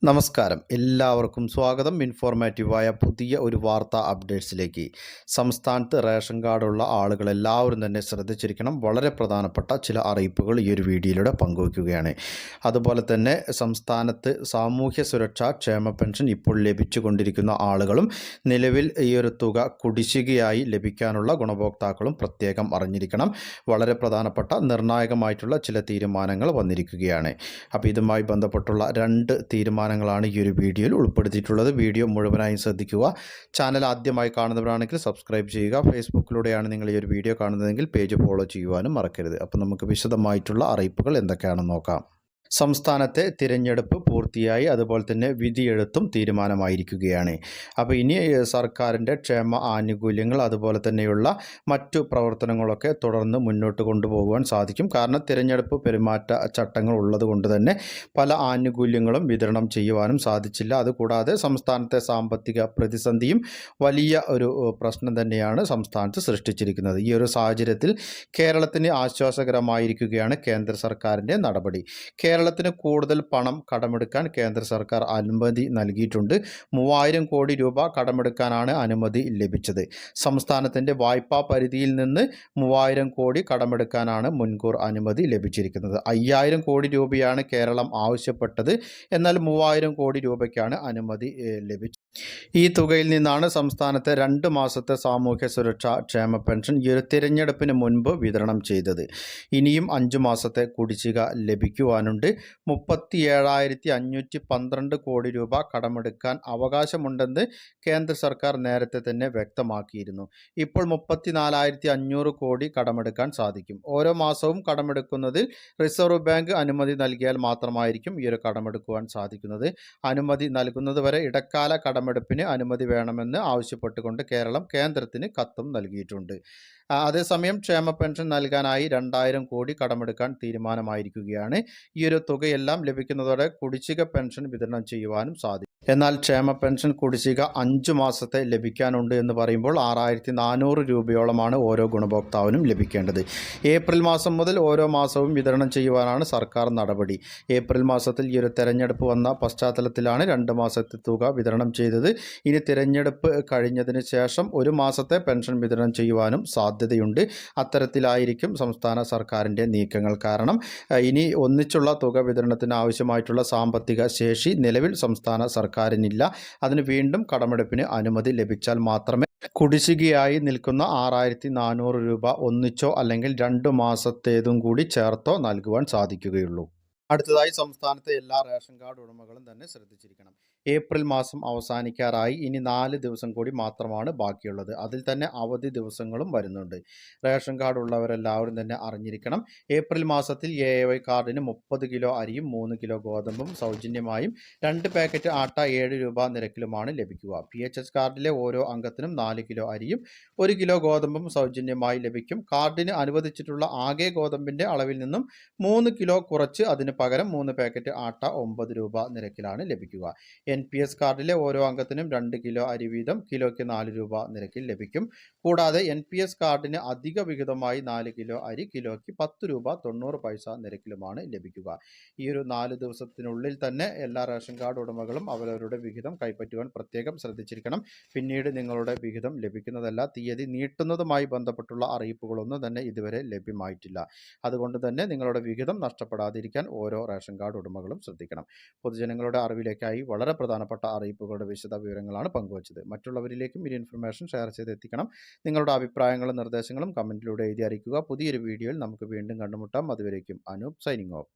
നമസ്കാരം, എല്ലാവർക്കും സ്വാഗതം. ഇൻഫോർമേറ്റീവായ പുതിയ ഒരു വാർത്താ അപ്ഡേറ്റ്സിലേക്ക്. സംസ്ഥാനത്ത് റേഷൻ കാർഡുള്ള ആളുകളെല്ലാവരും തന്നെ ശ്രദ്ധിച്ചിരിക്കണം. വളരെ പ്രധാനപ്പെട്ട ചില അറിയിപ്പുകൾ ഈ ഒരു വീഡിയോയിലൂടെ പങ്കുവയ്ക്കുകയാണ്. അതുപോലെ തന്നെ സംസ്ഥാനത്ത് സാമൂഹ്യ സുരക്ഷാ ക്ഷേമ പെൻഷൻ ഇപ്പോൾ ലഭിച്ചുകൊണ്ടിരിക്കുന്ന ആളുകളും നിലവിൽ ഈ ഒരു തുക കുടിശ്ശികയായി ലഭിക്കാനുള്ള ഗുണഭോക്താക്കളും പ്രത്യേകം അറിഞ്ഞിരിക്കണം. വളരെ പ്രധാനപ്പെട്ട നിർണായകമായിട്ടുള്ള ചില തീരുമാനങ്ങൾ വന്നിരിക്കുകയാണ്. അപ്പോൾ ഇതുമായി ബന്ധപ്പെട്ടുള്ള രണ്ട് തീരുമാനങ്ങളാണ് ഈ ഒരു വീഡിയോയിൽ ഉൾപ്പെടുത്തിയിട്ടുള്ളത്. വീഡിയോ മുഴുവനായും ശ്രദ്ധിക്കുക. ചാനൽ ആദ്യമായി കാണുന്നവരാണെങ്കിൽ സബ്സ്ക്രൈബ് ചെയ്യുക. ഫേസ്ബുക്കിലൂടെയാണ് നിങ്ങൾ ഈ ഒരു വീഡിയോ കാണുന്നതെങ്കിൽ പേജ് ഫോളോ ചെയ്യുവാനും മറക്കരുത്. അപ്പോൾ നമുക്ക് വിശദമായിട്ടുള്ള അറിയിപ്പുകൾ എന്തൊക്കെയാണെന്ന് നോക്കാം. സംസ്ഥാനത്തെ തിരഞ്ഞെടുപ്പ് പൂർത്തിയായി, അതുപോലെ തന്നെ വിധിയെഴുത്തും തീരുമാനമായിരിക്കുകയാണ്. അപ്പോൾ ഇനി സർക്കാരിൻ്റെ ക്ഷേമ ആനുകൂല്യങ്ങൾ അതുപോലെ തന്നെയുള്ള മറ്റു പ്രവർത്തനങ്ങളൊക്കെ തുടർന്ന് മുന്നോട്ട് കൊണ്ടുപോകുവാൻ സാധിക്കും. കാരണം തിരഞ്ഞെടുപ്പ് പെരുമാറ്റ ചട്ടങ്ങൾ ഉള്ളതുകൊണ്ട് തന്നെ പല ആനുകൂല്യങ്ങളും വിതരണം ചെയ്യുവാനും സാധിച്ചില്ല. അതുകൂടാതെ സംസ്ഥാനത്തെ സാമ്പത്തിക പ്രതിസന്ധിയും വലിയ ഒരു പ്രശ്നം തന്നെയാണ് സംസ്ഥാനത്ത് സൃഷ്ടിച്ചിരിക്കുന്നത്. ഈ ഒരു സാഹചര്യത്തിൽ കേരളത്തിന് ആശ്വാസകരമായിരിക്കുകയാണ് കേന്ദ്ര സർക്കാരിൻ്റെ നടപടി. കേരളത്തിന് കൂടുതൽ പണം കടമെടുക്കാൻ കേന്ദ്ര സർക്കാർ അനുമതി നൽകിയിട്ടുണ്ട്. 3000 കോടി രൂപ കടമെടുക്കാനാണ് അനുമതി ലഭിച്ചത്. സംസ്ഥാനത്തിൻ്റെ വായ്പാ പരിധിയിൽ നിന്ന് 3000 കോടി കടമെടുക്കാനാണ് മുൻകൂർ അനുമതി ലഭിച്ചിരിക്കുന്നത്. 5000 കോടി രൂപയാണ് കേരളം ആവശ്യപ്പെട്ടത്. എന്നാൽ 3000 കോടി രൂപയ്ക്കാണ് അനുമതി ലഭിച്ചത്. ഈ തുകയിൽ നിന്നാണ് സംസ്ഥാനത്തെ 2 മാസത്തെ സാമൂഹ്യ സുരക്ഷാ ക്ഷേമ പെൻഷൻ ഈ ഒരു തിരഞ്ഞെടുപ്പിന് മുൻപ് വിതരണം ചെയ്തത്. ഇനിയും 5 മാസത്തെ കുടിശ്ശിക ലഭിക്കുവാനുണ്ട്. 37,512 കോടി രൂപ കടമെടുക്കാൻ അവകാശമുണ്ടെന്ന് കേന്ദ്ര സർക്കാർ നേരത്തെ തന്നെ വ്യക്തമാക്കിയിരുന്നു. ഇപ്പോൾ 34,500 കോടി കടമെടുക്കാൻ സാധിക്കും. ഓരോ മാസവും കടമെടുക്കുന്നതിൽ റിസർവ് ബാങ്ക് അനുമതി നൽകിയാൽ മാത്രമായിരിക്കും ഈ ഒരു കടമെടുക്കുവാൻ സാധിക്കുന്നത്. അനുമതി നൽകുന്നതുവരെ ഇടക്കാല കടമെടുപ്പിന് അനുമതി വേണമെന്ന് ആവശ്യപ്പെട്ടുകൊണ്ട് കേരളം കേന്ദ്രത്തിന് കത്തും നൽകിയിട്ടുണ്ട്. അതേസമയം ക്ഷേമ പെൻഷൻ നൽകാനായി 2000 കോടി കടമെടുക്കാൻ തീരുമാനമായിരിക്കുകയാണ്. ഈ ഒരു തുകയെല്ലാം ലഭിക്കുന്നതോടെ കുടിശ്ശിക പെൻഷൻ വിതരണം ചെയ്യുവാനും സാധിക്കും. എന്നാൽ ക്ഷേമ പെൻഷൻ കുടിശ്ശിക 5 മാസത്തെ ലഭിക്കാനുണ്ട് എന്ന് പറയുമ്പോൾ 6400 രൂപയോളമാണ് ഓരോ ഗുണഭോക്താവിനും ലഭിക്കേണ്ടത്. ഏപ്രിൽ മാസം മുതൽ ഓരോ മാസവും വിതരണം ചെയ്യുവാനാണ് സർക്കാർ നടപടി. ഏപ്രിൽ മാസത്തിൽ ഈ ഒരു തെരഞ്ഞെടുപ്പ് വന്ന പശ്ചാത്തലത്തിലാണ് 2 മാസത്തെ തുക വിതരണം ചെയ്തത്. ഇനി തിരഞ്ഞെടുപ്പ് കഴിഞ്ഞതിന് ശേഷം 1 മാസത്തെ പെൻഷൻ വിതരണം ചെയ്യുവാനും സാധ്യതയുണ്ട്. അത്തരത്തിലായിരിക്കും സംസ്ഥാന സർക്കാരിൻ്റെ നീക്കങ്ങൾ. കാരണം ഇനി ഒന്നിച്ചുള്ള തുക വിതരണത്തിന് ആവശ്യമായിട്ടുള്ള സാമ്പത്തിക ശേഷി നിലവിൽ സംസ്ഥാന സർക്കാരിനില്ല. അതിന് വീണ്ടും കടമെടുപ്പിന് അനുമതി ലഭിച്ചാൽ മാത്രമേ കുടിശ്ശികയായി നിൽക്കുന്ന 6400 രൂപ ഒന്നിച്ചോ അല്ലെങ്കിൽ 2 മാസത്തേതും കൂടി ചേർത്തോ നൽകുവാൻ സാധിക്കുകയുള്ളൂ. അടുത്തതായി സംസ്ഥാനത്തെ എല്ലാ റേഷൻ കാർഡ് ഉടമകളും തന്നെ ശ്രദ്ധിച്ചിരിക്കണം. ഏപ്രിൽ മാസം അവസാനിക്കാറായി. ഇനി 4 ദിവസം കൂടി മാത്രമാണ് ബാക്കിയുള്ളത്. അതിൽ തന്നെ അവധി ദിവസങ്ങളും വരുന്നുണ്ട്. റേഷൻ കാർഡ് ഉള്ളവരെല്ലാവരും തന്നെ അറിഞ്ഞിരിക്കണം. ഏപ്രിൽ മാസത്തിൽ AAY കാർഡിന് 30 കിലോ അരിയും 3 കിലോ ഗോതമ്പും സൗജന്യമായും 2 പാക്കറ്റ് ആട്ട 7 രൂപ നിരക്കിലുമാണ് ലഭിക്കുക. PHS കാർഡിലെ ഓരോ അംഗത്തിനും 4 കിലോ അരിയും 1 കിലോ ഗോതമ്പും സൗജന്യമായി ലഭിക്കും. കാർഡിന് അനുവദിച്ചിട്ടുള്ള ആകെ ഗോതമ്പിൻ്റെ അളവിൽ നിന്നും 3 കിലോ കുറച്ച് അതിന് പകരം 3 പാക്കറ്റ് ആട്ട 9 രൂപ നിരക്കിലാണ് ലഭിക്കുക. NPS കാർഡിലെ ഓരോ അംഗത്തിനും 2 കിലോ അരി വീതം കിലോയ്ക്ക് 4 രൂപ നിരക്കിൽ ലഭിക്കും. കൂടാതെ NPS കാർഡിന് അധിക വിഹിതമായി 4 കിലോ അരി കിലോയ്ക്ക് 10 രൂപ 90 പൈസ നിരക്കിലുമാണ് ലഭിക്കുക. ഈ ഒരു 4 ദിവസത്തിനുള്ളിൽ തന്നെ എല്ലാ റേഷൻ കാർഡ് ഉടമകളും അവരവരുടെ വിഹിതം കൈപ്പറ്റുവാൻ പ്രത്യേകം ശ്രദ്ധിച്ചിരിക്കണം. പിന്നീട് നിങ്ങളുടെ വിഹിതം ലഭിക്കുന്നതല്ല. തീയതി നീട്ടുന്നതുമായി ബന്ധപ്പെട്ടുള്ള അറിയിപ്പുകളൊന്നും തന്നെ ഇതുവരെ ലഭ്യമായിട്ടില്ല. അതുകൊണ്ട് തന്നെ നിങ്ങളുടെ വിഹിതം നഷ്ടപ്പെടാതിരിക്കാൻ ഓരോ റേഷൻ കാർഡ് ഉടമകളും ശ്രദ്ധിക്കണം. പൊതുജനങ്ങളുടെ അറിവിലേക്കായി വളരെ പ്രധാനപ്പെട്ട അറിയിപ്പുകളുടെ വിശദ വിവരങ്ങളാണ് പങ്കുവച്ചത്. മറ്റുള്ളവരിലേക്കും ഈ ഇൻഫർമേഷൻ ഷെയർ ചെയ്ത് എത്തിക്കണം. നിങ്ങളുടെ അഭിപ്രായങ്ങളും നിർദ്ദേശങ്ങളും കമൻറ്റിലൂടെ എഴുതി അറിയിക്കുക. പുതിയൊരു വീഡിയോയിൽ നമുക്ക് വീണ്ടും കണ്ടുമുട്ടാം. അതുവരേക്കും അനൂപ് സൈനിങ് ഓഫ്.